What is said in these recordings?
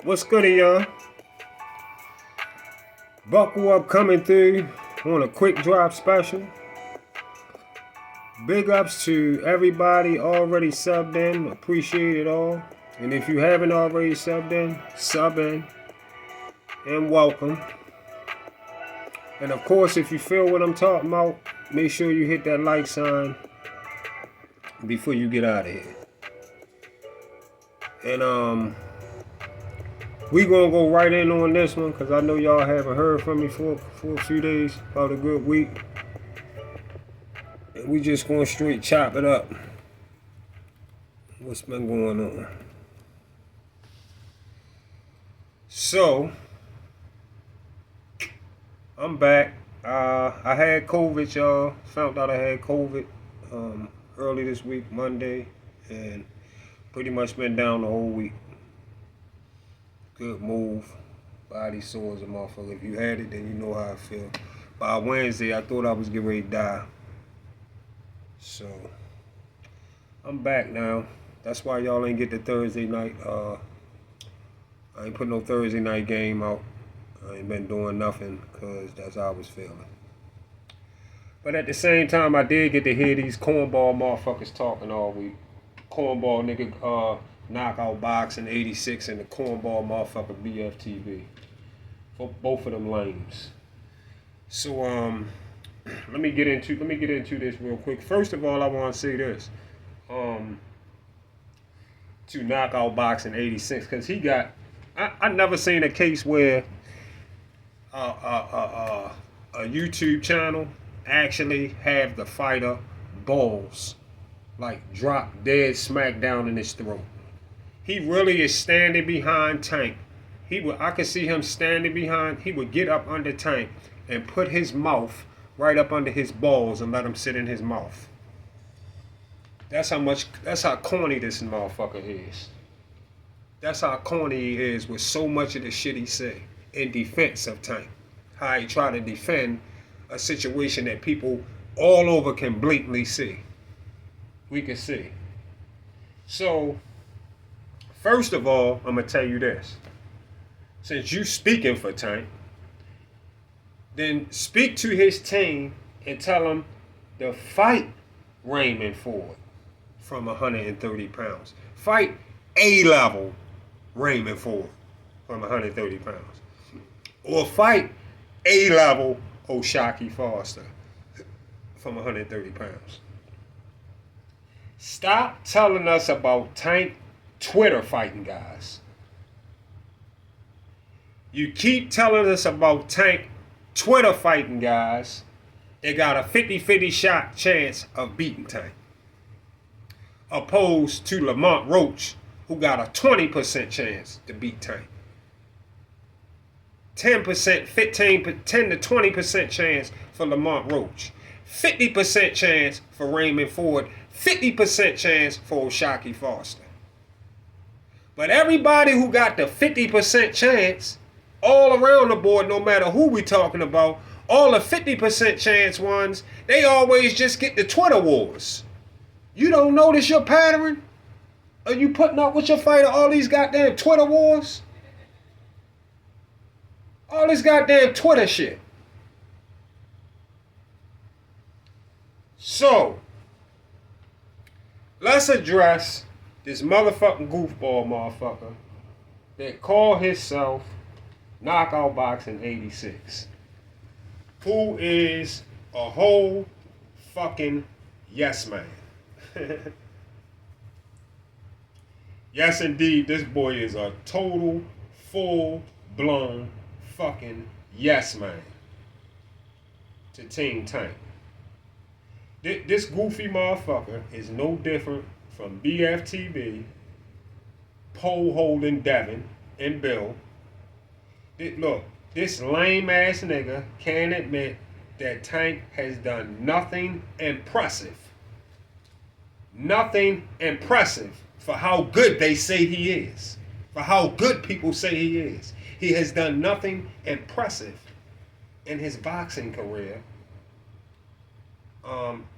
What's good, y'all? Buckle up coming through on a quick drop special. Big ups to everybody already subbed in. Appreciate it all. And if you haven't already subbed in, sub in and welcome. And of course, if you feel what I'm talking about, make sure you hit that like sign before you get out of here. And we gonna go right in on this one because I know y'all haven't heard from me for a few days, about a good week. And we just gonna straight chop it up. What's been going on? So I'm back. I had COVID, y'all. Found out I had COVID early this week, Monday, and pretty much been down the whole week. Good move. Body sore as a motherfucker. If you had it, then you know how I feel. By Wednesday, I thought I was getting ready to die. So I'm back now. That's why y'all ain't get the Thursday night. I ain't put no Thursday night game out. I ain't been doing nothing because that's how I was feeling. But at the same time, I did get to hear these cornball motherfuckers talking all week. Cornball nigga, knockoutBoxing86 and the cornball motherfucker BFTV. For both of them lames. So let me get into this real quick. First of all, I want to say this. To knockoutBoxing86, because he got, I never seen a case where a YouTube channel actually have the fighter balls like drop dead smack down in his throat. He really is standing behind Tank. I could see him standing behind. He would get up under Tank and put his mouth right up under his balls and let him sit in his mouth. That's how corny this motherfucker is. That's how corny he is with so much of the shit he say in defense of Tank. How he try to defend a situation that people all over can blatantly see. We can see. So, first of all, I'm going to tell you this. Since you speaking for Tank, then speak to his team and tell them to fight Raymond Ford from 130 pounds. Fight A-level Raymond Ford from 130 pounds. Or fight A-level O'Shaquie Foster from 130 pounds. Stop telling us about Tank Twitter fighting guys. You keep telling us about Tank Twitter fighting guys that got a 50-50 shot chance of beating Tank. Opposed to Lamont Roach, who got a 20% chance to beat Tank. 10%, 10 to 20% chance for Lamont Roach. 50% chance for Raymond Ford. 50% chance for O'Shaquie Foster. But everybody who got the 50% chance, all around the board, no matter who we talking about, all the 50% chance ones, they always just get the Twitter wars. You don't notice your pattern? Are you putting up with your fighter all these goddamn Twitter wars? All this goddamn Twitter shit. So, let's address this motherfucking goofball motherfucker that called himself knockoutBoxing86. Who is a whole fucking yes man. Yes, indeed, this boy is a total, full-blown fucking yes man to Team Tank. This goofy motherfucker is no different from BFTB, pole holding Devin and Bill. Look, this lame ass nigga can't admit that Tank has done nothing impressive. Nothing impressive for how good they say he is. For how good people say he is. He has done nothing impressive in his boxing career.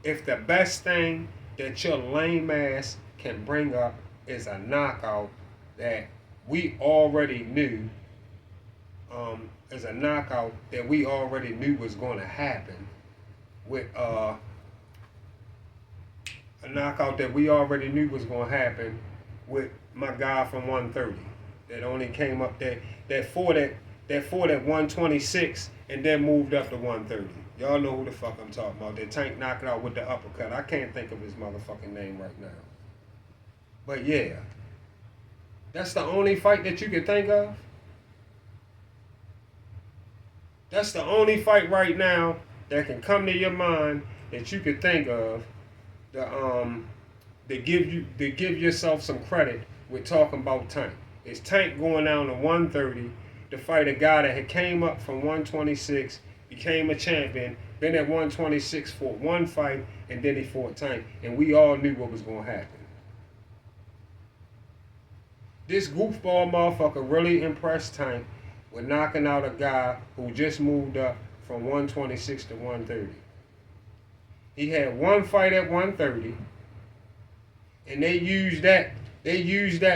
If the best thing that your lame ass can bring up is a knockout that we already knew as a knockout that we already knew was going to happen with a knockout that we already knew was going to happen with my guy from 130 that only came up that fought at 126 and then moved up to 130. Y'all know who the fuck I'm talking about. That Tank knocked out with the uppercut. I can't think of his motherfucking name right now. But yeah, that's the only fight that you can think of. That's the only fight right now that can come to your mind that you could think of to give yourself some credit with talking about Tank. It's Tank going down to 130 to fight a guy that had came up from 126, became a champion, been at 126 for one fight, and then he fought Tank, and we all knew what was going to happen. This goofball motherfucker really impressed Tank with knocking out a guy who just moved up from 126 to 130. He had one fight at 130, and they used that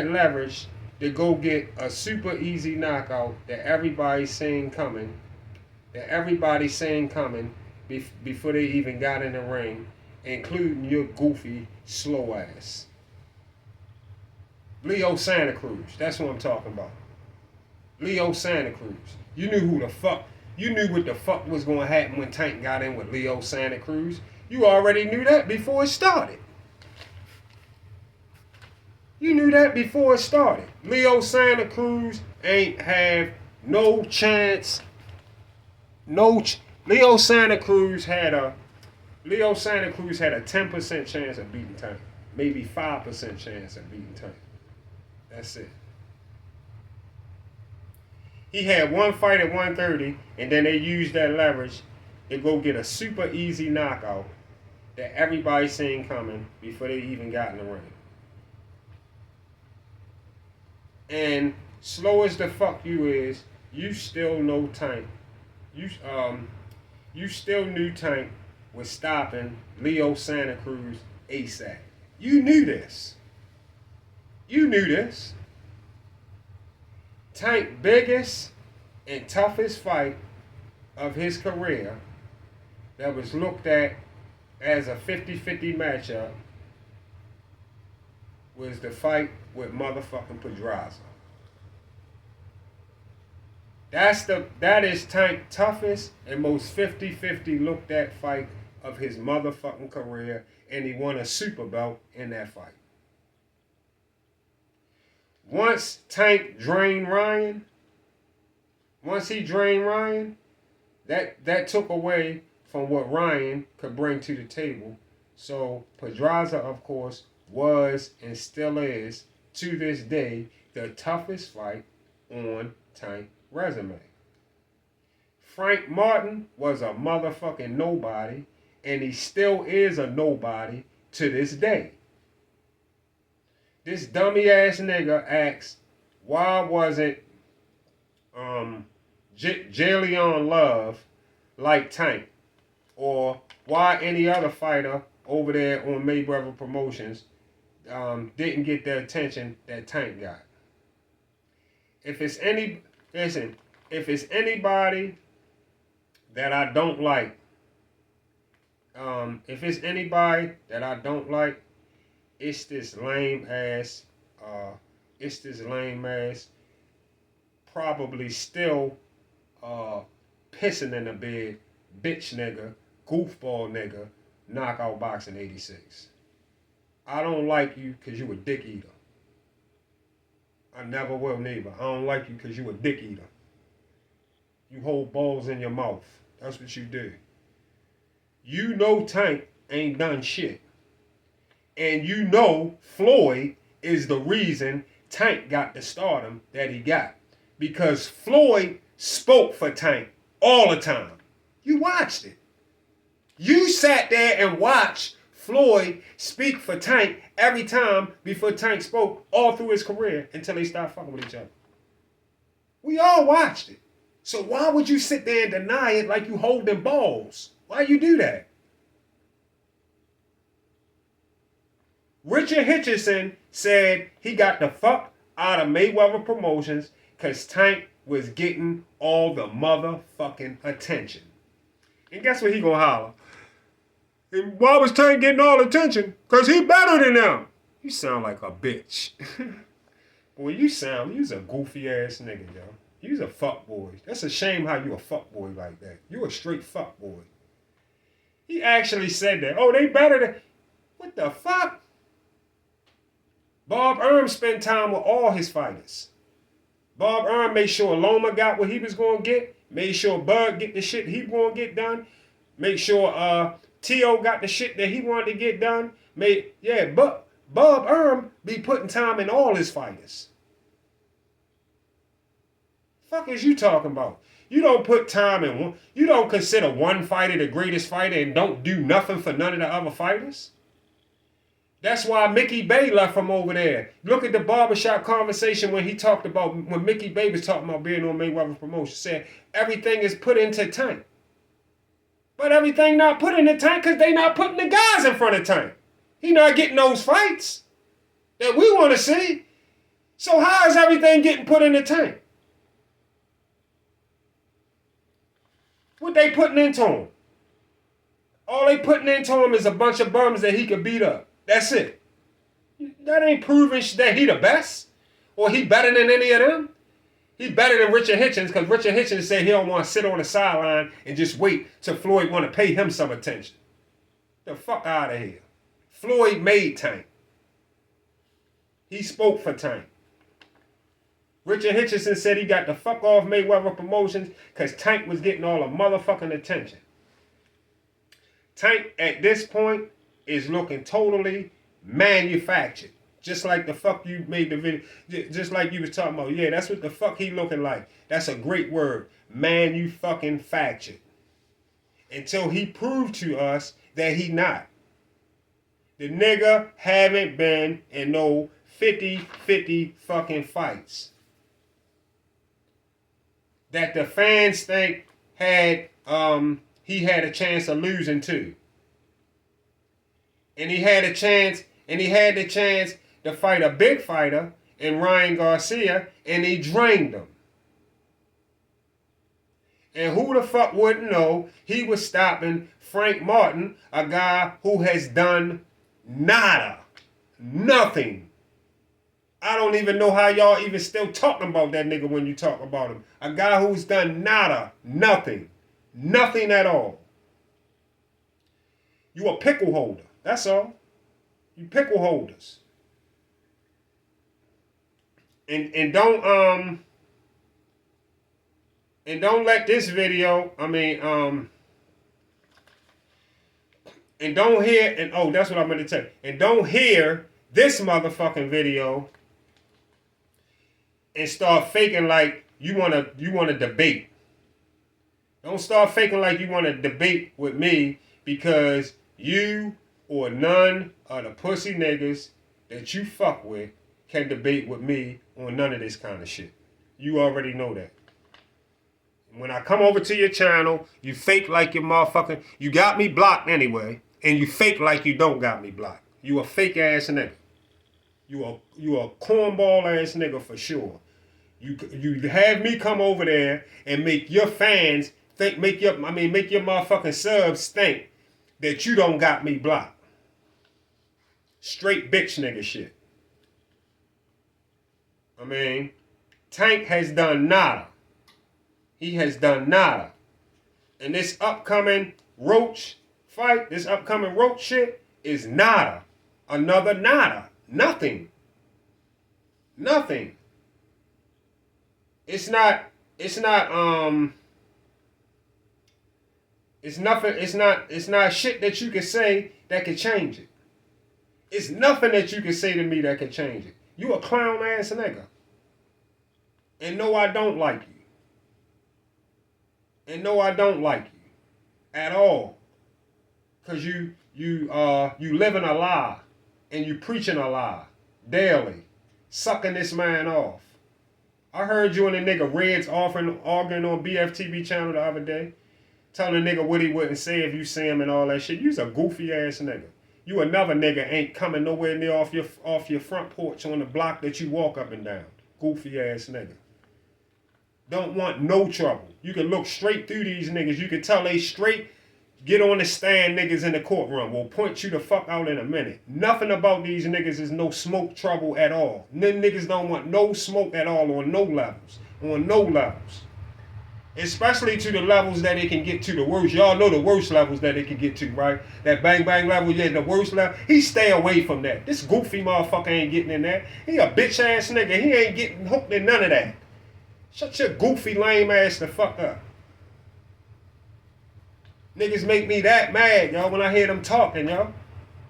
leverage to go get a super easy knockout that everybody's seen coming. Before they even got in the ring, including your goofy, slow ass. Leo Santa Cruz, that's what I'm talking about. Leo Santa Cruz. You knew what the fuck was going to happen when Tank got in with Leo Santa Cruz. You already knew that before it started. You knew that before it started. Leo Santa Cruz ain't have no chance. Leo Santa Cruz had a 10% chance of beating Tank. Maybe 5% chance of beating Tank. That's it. He had one fight at 130, and then they used that leverage to go get a super easy knockout that everybody seen coming before they even got in the ring. And slow as the fuck you is, you still know Tank. You still knew Tank was stopping Leo Santa Cruz ASAP. You knew this. You knew this. Tank's biggest and toughest fight of his career that was looked at as a 50-50 matchup was the fight with motherfucking Pedraza. That is Tank's toughest and most 50-50 looked at fight of his motherfucking career, and he won a super belt in that fight. Once Tank drained Ryan, that took away from what Ryan could bring to the table. So Pedraza, of course, was and still is, to this day, the toughest fight on Tank's resume. Frank Martin was a motherfucking nobody, and he still is a nobody to this day. This dummy ass nigga asks, why wasn't Jalen Love like Tank? Or why any other fighter over there on Mayweather Promotions didn't get the attention that Tank got? If it's anybody that I don't like, it's this lame ass, probably still pissing in the bed, bitch nigga, goofball nigga, knockoutBoxing86. I don't like you because you a dick eater. I never will neither. I don't like you because you a dick eater. You hold balls in your mouth. That's what you do. You know Tank ain't done shit. And you know Floyd is the reason Tank got the stardom that he got. Because Floyd spoke for Tank all the time. You watched it. You sat there and watched Floyd speak for Tank every time before Tank spoke all through his career until they stopped fucking with each other. We all watched it. So why would you sit there and deny it like you holding balls? Why you do that? Richard Hitchison said he got the fuck out of Mayweather Promotions because Tank was getting all the motherfucking attention. And guess what he gonna holler? And why was Tank getting all the attention? Because he better than them. You sound like a bitch. Boy, you's a goofy ass nigga, yo. You's a fuckboy. That's a shame how you a fuckboy like that. You a straight fuckboy. He actually said that. Oh, they better than... What the fuck? Bob Erm spent time with all his fighters. Bob Erm made sure Loma got what he was going to get. Made sure Bud get the shit he going to get done. Made sure T.O. got the shit that he wanted to get done. But Bob Erm be putting time in all his fighters. Fuck is you talking about? You don't put time in one. You don't consider one fighter the greatest fighter and don't do nothing for none of the other fighters? That's why Mickey Bay left from over there. Look at the barbershop conversation when he talked about, when Mickey Bay was talking about being on Mayweather Promotions, said everything is put into Tank. But everything not put in the Tank because they not putting the guys in front of Tank. He not getting those fights that we want to see. So how is everything getting put in the Tank? What they putting into him? All they putting into him is a bunch of bums that he could beat up. That's it. That ain't proving that he the best. Or he better than any of them. He better than Richard Hitchens because Richard Hitchens said he don't want to sit on the sideline and just wait till Floyd want to pay him some attention. The fuck out of here. Floyd made Tank. He spoke for Tank. Richard Hitchens said he got the fuck off Mayweather Promotions because Tank was getting all the motherfucking attention. Tank, at this point, is looking totally manufactured. Just like the fuck you made the video. Just like you was talking about. Yeah, that's what the fuck he looking like. That's a great word. Manufactured. Until he proved to us that he not. The nigga haven't been in no 50-50 fucking fights that the fans think had he had a chance of losing to. And he had the chance to fight a big fighter in Ryan Garcia, and he drained him. And who the fuck wouldn't know he was stopping Frank Martin, a guy who has done nada, nothing. I don't even know how y'all even still talking about that nigga when you talk about him. A guy who's done nada, nothing. Nothing at all. You a pickle holder. That's all. You pickle holders. And don't let this video, and don't hear, and oh, that's what I'm going to tell you. And don't hear this motherfucking video and start faking like you want to debate. Don't start faking like you want to debate with me because you or none of the pussy niggas that you fuck with can debate with me on none of this kind of shit. You already know that. When I come over to your channel, you fake like your motherfucking... You got me blocked anyway, and you fake like you don't got me blocked. You a fake ass nigga. You a cornball ass nigga for sure. You have me come over there and make your fans think, make your motherfucking subs think that you don't got me blocked. Straight bitch nigga shit. Tank has done nada. He has done nada. And this upcoming Roach fight, this upcoming Roach shit is nada. Another nada. Nothing. Nothing. It's not shit that you can say that can change it. It's nothing that you can say to me that can change it. You a clown ass nigga. And no, I don't like you. And no, I don't like you. At all. Cause you living a lie. And you preaching a lie. Daily. Sucking this man off. I heard you and the nigga Reds arguing on BFTV channel the other day. Telling the nigga what he wouldn't say if you see him and all that shit. You's a goofy ass nigga. You another nigga ain't coming nowhere near off your front porch on the block that you walk up and down. Goofy ass nigga. Don't want no trouble. You can look straight through these niggas. You can tell they straight get on the stand niggas in the courtroom. Will point you the fuck out in a minute. Nothing about these niggas is no smoke trouble at all. Them niggas don't want no smoke at all on no levels. On no levels. Especially to the levels that it can get to, the worst. Y'all know the worst levels that it can get to, right? That bang bang level, yeah, the worst level. He stay away from that. This goofy motherfucker ain't getting in there. He a bitch ass nigga. He ain't getting hooked in none of that. Shut your goofy lame ass the fuck up. Niggas make me that mad, y'all, when I hear them talking, y'all.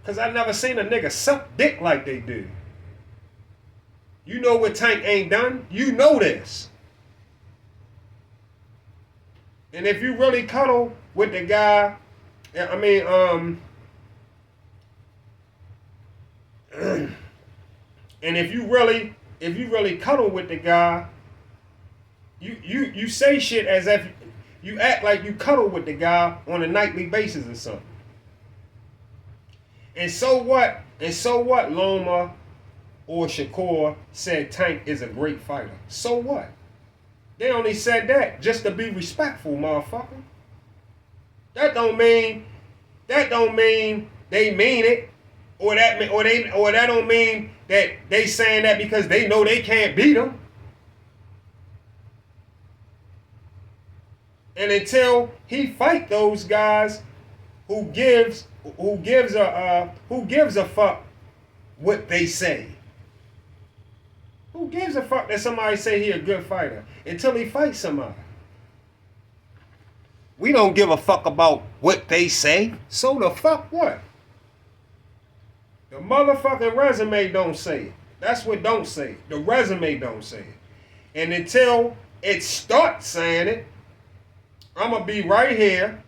Because I never seen a nigga suck dick like they do. You know what Tank ain't done? You know this. And if you really cuddle with the guy, and if you really cuddle with the guy, you say shit as if you act like you cuddle with the guy on a nightly basis or something. And so what? Loma or Shakur said Tank is a great fighter. So what? They only said that just to be respectful, motherfucker. That don't mean they mean it, or that don't mean that they saying that because they know they can't beat them. And until he fight those guys who gives a fuck what they say. Who gives a fuck that somebody say he a good fighter until he fights somebody? We don't give a fuck about what they say. So the fuck what? The motherfucking resume don't say it. That's what don't say it. The resume don't say it. And until it starts saying it, I'm going to be right here.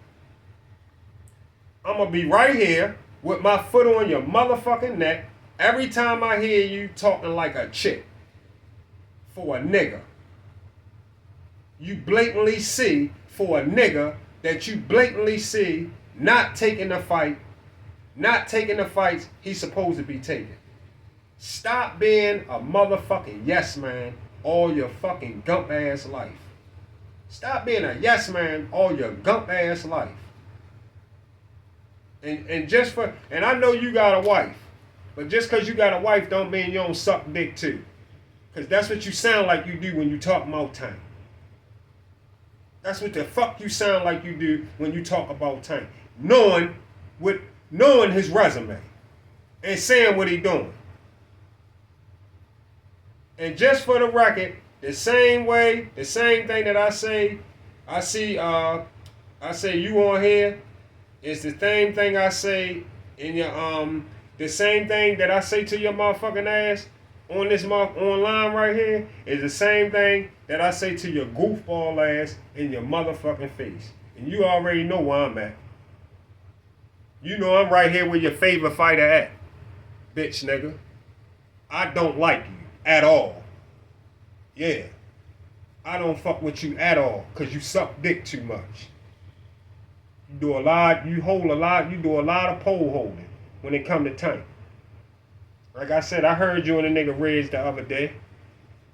I'm going to be right here with my foot on your motherfucking neck every time I hear you talking like a chick for a nigga. You blatantly see for a nigga that you blatantly see not taking the fights he's supposed to be taking. Stop being a motherfucking yes man all your fucking gump ass life. Stop being a yes man all your gump ass life. And I know you got a wife, but just because you got a wife don't mean you don't suck dick too. Because that's what you sound like you do when you talk about Tank. That's what the fuck you sound like you do when you talk about Tank. Knowing his resume and saying what he doing. And just for the record, the same thing that I say you on here, is the same thing I say in your the same thing that I say to your motherfucking ass on this online right here is the same thing that I say to your goofball ass in your motherfucking face. And you already know where I'm at. You know I'm right here with your favorite fighter at, bitch nigga. I don't like you at all. Yeah. I don't fuck with you at all because you suck dick too much. You do a lot of pole holding when it come to Tank. Like I said, I heard you and a nigga Reds the other day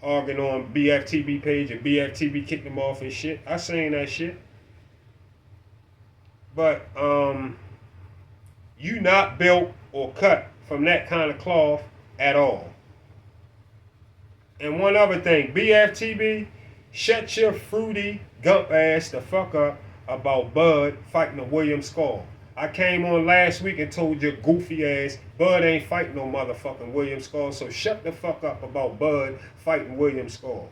arguing on BFTB page and BFTB kicked him off and shit. I seen that shit. But you not built or cut from that kind of cloth at all. And one other thing, BFTB, shut your fruity gump ass the fuck up about Bud fighting a William Skull. I came on last week and told your goofy ass Bud ain't fighting no motherfucking William Skull, so shut the fuck up about Bud fighting William Skull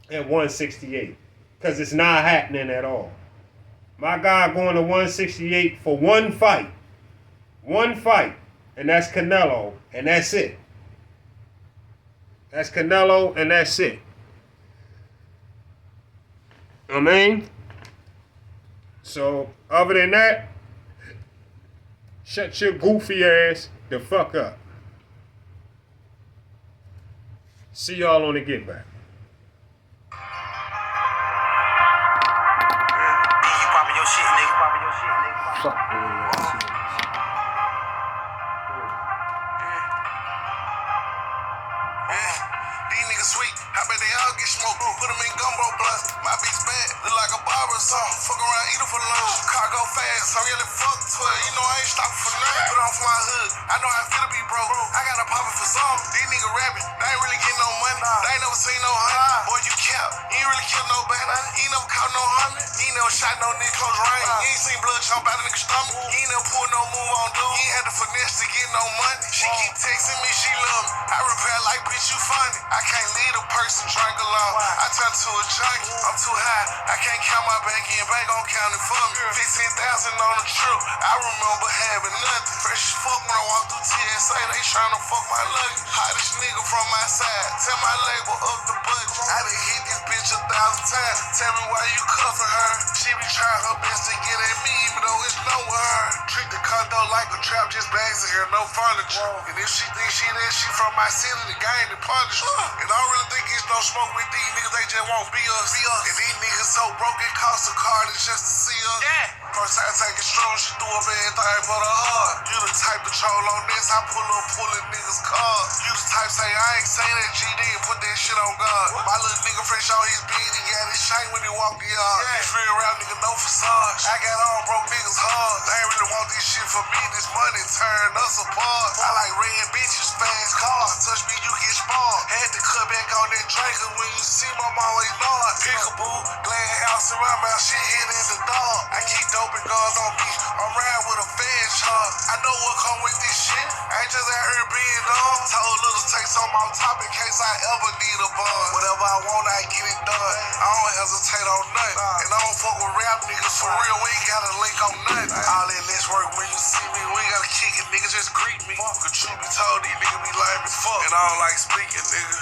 at 168, because it's not happening at all. My guy going to 168 for one fight, and that's Canelo, and that's it. That's Canelo, and that's it. I mean, so other than that, shut your goofy ass the fuck up. See y'all on the get back. You popping your shit, nigga. Fuck the way you These niggas sweet, I bet they all get smoked. Put them in gumbo blunts. My bitch bad, look like a barber or something. Fuck around, eat her for lunch. Car go fast, I'm really fucked to her. You know I ain't stopping for nothing. Put on for my hood, I know I feel to be broke. I gotta pop it for some. These niggas rapping, they ain't really getting no money. They ain't never seen no honey. Boy, you cap, you ain't really killed nobody. You ain't never caught no honey. You ain't never shot no nigga close range. You ain't seen blood jump out of nigga's stomach. You ain't never pulled no move on dude. You ain't had the finesse to get no money. She keep texting me, she love me. I repair like, bitch, you funny. I can't lead a person drink alone. I turn to a junkie. I'm too high. I can't count my bank in. Bank gon' count it for me. 15,000 on the trip. I remember having nothing. Fresh as fuck when I walk through TSA. They tryna fuck my luggage. Hottest nigga from my side. Tell my label up the budget. I done hit this bitch 1,000 times. Tell me why you cuffing her. She be trying her best to get at me, even though it's no with her. Treat the condo like a trap, just bags in here, no furniture. And if she thinks she that, she from my city, the game to punish her. And I don't really think it's no smoke with these niggas, they just won't be us. And these niggas so broke, it costs a car just to see us. First time taking strong, she do up everything but her heart. You the type to troll on this, I pull up pulling niggas' cars. You the type say, I ain't say that GD and put that shit on God. My little nigga fresh on his beat, he got his shine when he walk the yard. This real rap nigga, no facade. I got all broke niggas hard. They ain't really want this shit for me, this money turn us apart. I like red bitches, fast cars. Touch me, you get smart. Had to cut back on that Draker when you see my mom always nod. Peekaboo, glad house in my mouth, shit hit in the dark. I keep doping guns on me, I'm riding with a fan chart. I know what come with this shit, I ain't just out here being dumb. Told little take some off top in case I ever need a bun. Whatever I want, I get it done. I don't hesitate on nothing. And I don't fuck with rap niggas for real, we ain't got a link on nothing. All that less work when you see me, we ain't gotta kick it, niggas just greet me. Cause truth be told, these niggas be lame as fuck. And I don't like speaking, nigga.